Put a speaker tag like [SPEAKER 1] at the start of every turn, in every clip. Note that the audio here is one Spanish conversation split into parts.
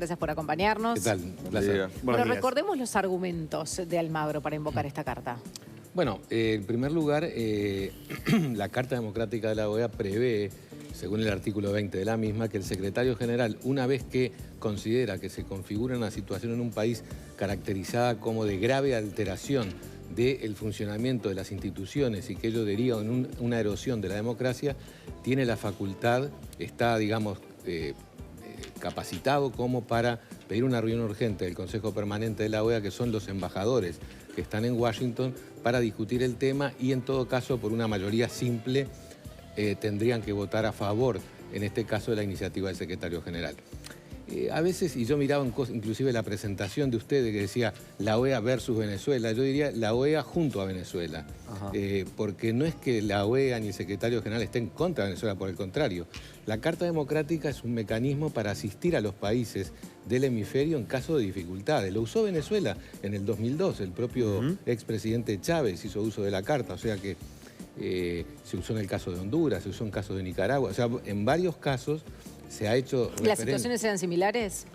[SPEAKER 1] gracias por acompañarnos.
[SPEAKER 2] ¿Qué tal? Un placer.
[SPEAKER 1] Bueno, recordemos los argumentos de Almagro para invocar esta carta.
[SPEAKER 2] Bueno, en primer lugar, la Carta Democrática de la OEA prevé, según el artículo 20 de la misma, que el secretario general, una vez que considera que se configura una situación en un país caracterizada como de grave alteración del funcionamiento de las instituciones y que ello deriva en una erosión de la democracia, tiene la facultad, está, digamos, capacitado como para pedir una reunión urgente del Consejo Permanente de la OEA, que son los embajadores que están en Washington, para discutir el tema y, en todo caso, por una mayoría simple, tendrían que votar a favor, en este caso, de la iniciativa del secretario general. A veces, y yo miraba inclusive la presentación de ustedes que decía la OEA versus Venezuela, yo diría la OEA junto a Venezuela, porque no es que la OEA ni el secretario general estén contra Venezuela, por el contrario. La Carta Democrática es un mecanismo para asistir a los países del hemisferio en caso de dificultades. Lo usó Venezuela en el 2002, el propio expresidente Chávez hizo uso de la Carta, o sea que se usó en el caso de Honduras, se usó en el caso de Nicaragua, o sea, en varios casos se ha hecho referencia.
[SPEAKER 1] ¿Las situaciones eran similares?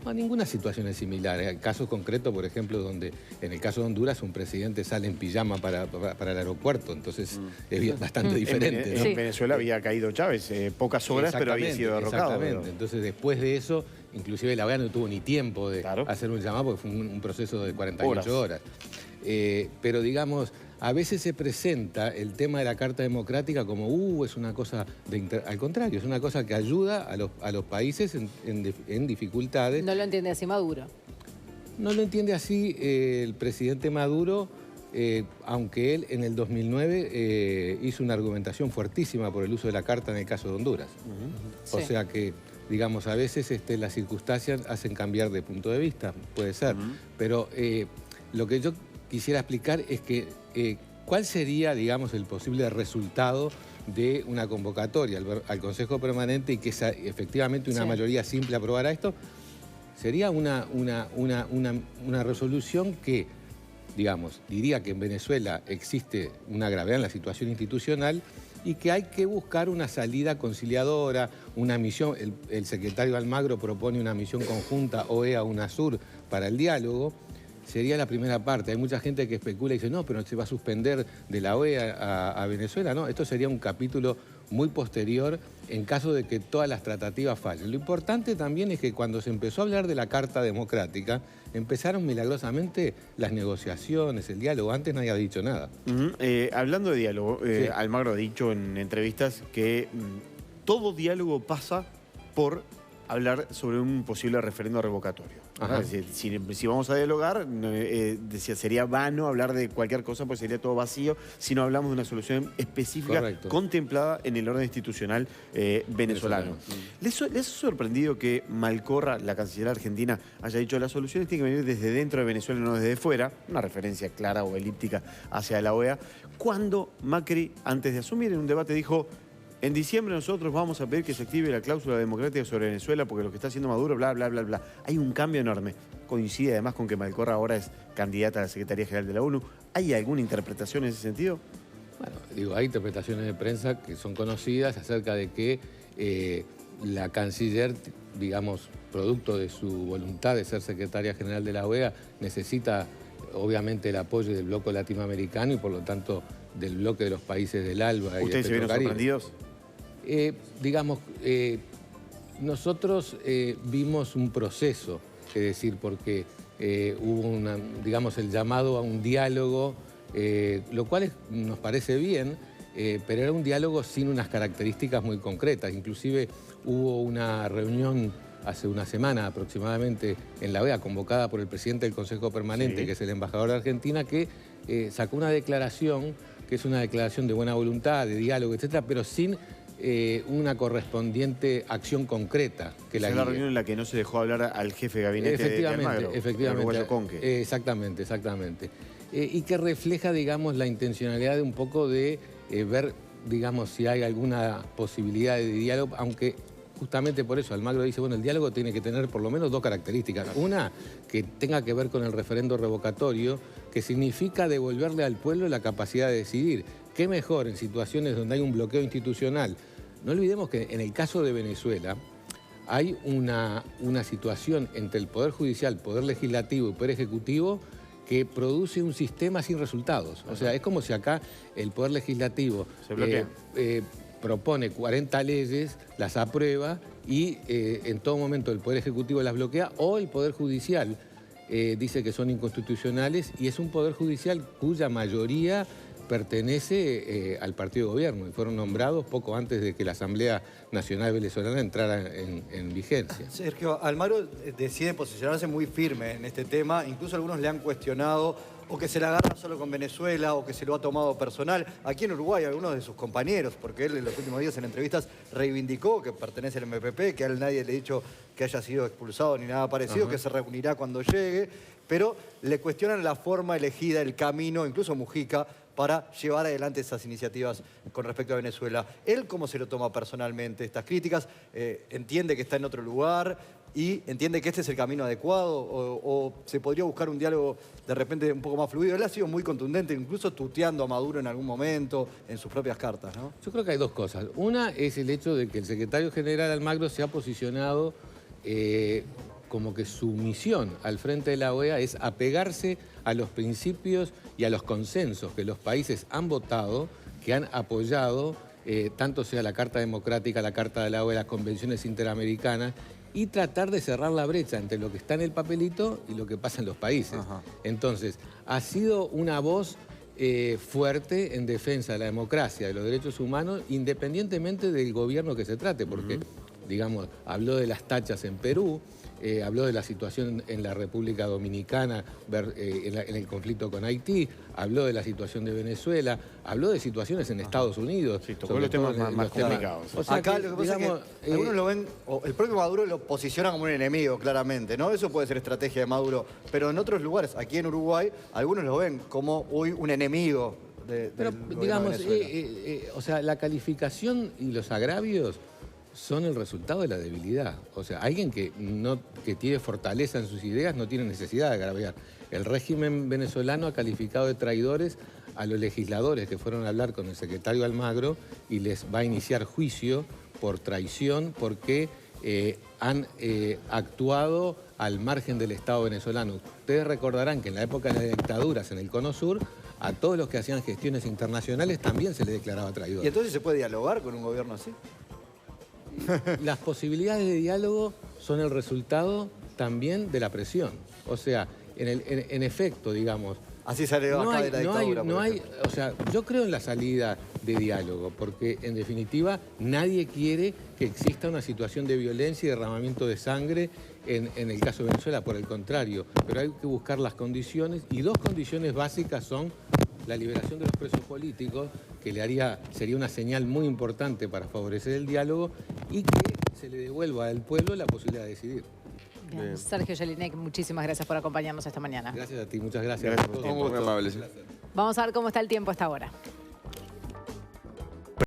[SPEAKER 2] No, ninguna situación es similar. Hay casos concretos, por ejemplo, donde en el caso de Honduras un presidente sale en pijama para el aeropuerto, entonces es bastante diferente.
[SPEAKER 3] En Venezuela había caído Chávez, pocas horas, pero había sido derrocado.
[SPEAKER 2] Exactamente. Entonces, después de eso, inclusive la OEA no tuvo ni tiempo de hacer un llamado porque fue un proceso de 48 horas. Pero digamos, a veces se presenta el tema de la Carta Democrática como, es una cosa, al contrario, es una cosa que ayuda a los países en dificultades.
[SPEAKER 1] No lo entiende así Maduro.
[SPEAKER 2] No lo entiende así el presidente Maduro, aunque él en el 2009 hizo una argumentación fuertísima por el uso de la Carta en el caso de Honduras. O sea que, digamos, a veces las circunstancias hacen cambiar de punto de vista, puede ser. Pero lo que yo quisiera explicar es que cuál sería, digamos, el posible resultado de una convocatoria al Consejo Permanente y que efectivamente una mayoría simple aprobara esto. Sería una resolución que, digamos, diría que en Venezuela existe una gravedad en la situación institucional y que hay que buscar una salida conciliadora, una misión. El secretario Almagro propone una misión conjunta OEA-UNASUR para el diálogo. Sería la primera parte. Hay mucha gente que especula y dice, no, pero se va a suspender de la OEA a Venezuela. No, esto sería un capítulo muy posterior en caso de que todas las tratativas fallen. Lo importante también es que cuando se empezó a hablar de la Carta Democrática, empezaron milagrosamente las negociaciones, el diálogo. Antes nadie había dicho nada.
[SPEAKER 3] Hablando de diálogo, Almagro ha dicho en entrevistas que todo diálogo pasa por hablar sobre un posible referendo revocatorio. Es decir, si vamos a dialogar, decía, sería vano hablar de cualquier cosa, pues sería todo vacío si no hablamos de una solución específica contemplada en el orden institucional venezolano. ¿Les ha sorprendido que Malcorra, la canciller argentina, haya dicho las soluciones tienen que venir desde dentro de Venezuela, no desde fuera? Una referencia clara o elíptica hacia la OEA. Cuando Macri, antes de asumir en un debate, dijo: en diciembre nosotros vamos a pedir que se active la cláusula democrática sobre Venezuela porque lo que está haciendo Maduro, bla, bla, bla, bla. Hay un cambio enorme. Coincide además con que Malcorra ahora es candidata a la Secretaría General de la ONU. ¿Hay alguna interpretación en ese sentido?
[SPEAKER 2] Bueno, digo, hay interpretaciones de prensa que son conocidas acerca de que la canciller, digamos, producto de su voluntad de ser secretaria general de la OEA, necesita obviamente el apoyo del bloque latinoamericano y por lo tanto del bloque de los países del ALBA.
[SPEAKER 3] ¿Ustedes se vieron sorprendidos?
[SPEAKER 2] Digamos, nosotros vimos un proceso, es decir, porque hubo digamos, el llamado a un diálogo, lo cual nos parece bien, pero era un diálogo sin unas características muy concretas. Inclusive hubo una reunión hace una semana aproximadamente en la OEA, convocada por el presidente del Consejo Permanente, que es el embajador de Argentina, que sacó una declaración, que es una declaración de buena voluntad, de diálogo, etcétera, pero sin una correspondiente acción concreta. Que la
[SPEAKER 3] reunión en la que no se dejó hablar al jefe de gabinete de Almagro,
[SPEAKER 2] efectivamente. Exactamente. Y que refleja, digamos, la intencionalidad de un poco de ver, digamos, si hay alguna posibilidad de diálogo, aunque justamente por eso Almagro dice, bueno, el diálogo tiene que tener por lo menos dos características. Una, que tenga que ver con el referendo revocatorio, que significa devolverle al pueblo la capacidad de decidir. ¿Qué mejor en situaciones donde hay un bloqueo institucional? No olvidemos que en el caso de Venezuela hay una situación entre el Poder Judicial, Poder Legislativo y Poder Ejecutivo que produce un sistema sin resultados. O sea, es como si acá el Poder Legislativo propone 40 leyes, las aprueba y en todo momento el Poder Ejecutivo las bloquea, o el Poder Judicial dice que son inconstitucionales, y es un Poder Judicial cuya mayoría pertenece al partido de gobierno y fueron nombrados poco antes de que la Asamblea Nacional Venezolana entrara en vigencia.
[SPEAKER 4] Sergio, Almagro decide posicionarse muy firme en este tema, incluso algunos le han cuestionado o que se la agarra solo con Venezuela o que se lo ha tomado personal. Aquí en Uruguay, algunos de sus compañeros, porque él en los últimos días en entrevistas reivindicó que pertenece al MPP, que a él nadie le ha dicho que haya sido expulsado ni nada parecido, que se reunirá cuando llegue, pero le cuestionan la forma elegida, el camino, incluso Mujica, para llevar adelante esas iniciativas con respecto a Venezuela. ¿Él cómo se lo toma personalmente estas críticas? ¿Entiende que está en otro lugar y entiende que este es el camino adecuado? ¿O se podría buscar un diálogo de repente un poco más fluido? Él ha sido muy contundente, incluso tuteando a Maduro en algún momento en sus propias cartas, ¿no?
[SPEAKER 2] Yo creo que hay dos cosas. Una es el hecho de que el secretario general Almagro se ha posicionado como que su misión al frente de la OEA es apegarse a los principios y a los consensos que los países han votado, que han apoyado, tanto sea la Carta Democrática, la Carta de la OEA, las convenciones interamericanas, y tratar de cerrar la brecha entre lo que está en el papelito y lo que pasa en los países. Entonces, ha sido una voz fuerte en defensa de la democracia, de los derechos humanos, independientemente del gobierno que se trate, porque, digamos, habló de las tachas en Perú, habló de la situación en la República Dominicana, en el conflicto con Haití, habló de la situación de Venezuela, habló de situaciones en Estados Unidos.
[SPEAKER 3] Sí, tocó los temas más complicados.
[SPEAKER 4] O sea, acá lo que pasa es que algunos lo ven, o el propio Maduro lo posiciona como un enemigo, claramente, ¿no? Eso puede ser estrategia de Maduro, pero en otros lugares, aquí en Uruguay, algunos lo ven como hoy un enemigo
[SPEAKER 2] Pero, digamos, o sea, la calificación y los agravios son el resultado de la debilidad. O sea, alguien que tiene fortaleza en sus ideas no tiene necesidad de agraviar. El régimen venezolano ha calificado de traidores a los legisladores que fueron a hablar con el secretario Almagro y les va a iniciar juicio por traición porque han actuado al margen del Estado venezolano. Ustedes recordarán que en la época de las dictaduras en el Cono Sur, a todos los que hacían gestiones internacionales también se les declaraba traidores.
[SPEAKER 4] ¿Y entonces se puede dialogar con un gobierno así?
[SPEAKER 2] Las posibilidades de diálogo son el resultado también de la presión. O sea, en efecto, digamos...
[SPEAKER 4] Así salió acá de la dictadura.
[SPEAKER 2] O sea, yo creo en la salida de diálogo, porque en definitiva nadie quiere que exista una situación de violencia y derramamiento de sangre en el caso de Venezuela, por el contrario. Pero hay que buscar las condiciones, y dos condiciones básicas son la liberación de los presos políticos, que sería una señal muy importante para favorecer el diálogo, y que se le devuelva al pueblo la posibilidad de decidir.
[SPEAKER 1] Bien. Sergio Jelinek, muchísimas gracias por acompañarnos esta mañana.
[SPEAKER 2] Gracias a ti, muchas gracias.
[SPEAKER 3] Muy amable.
[SPEAKER 1] Vamos a ver cómo está el tiempo hasta ahora.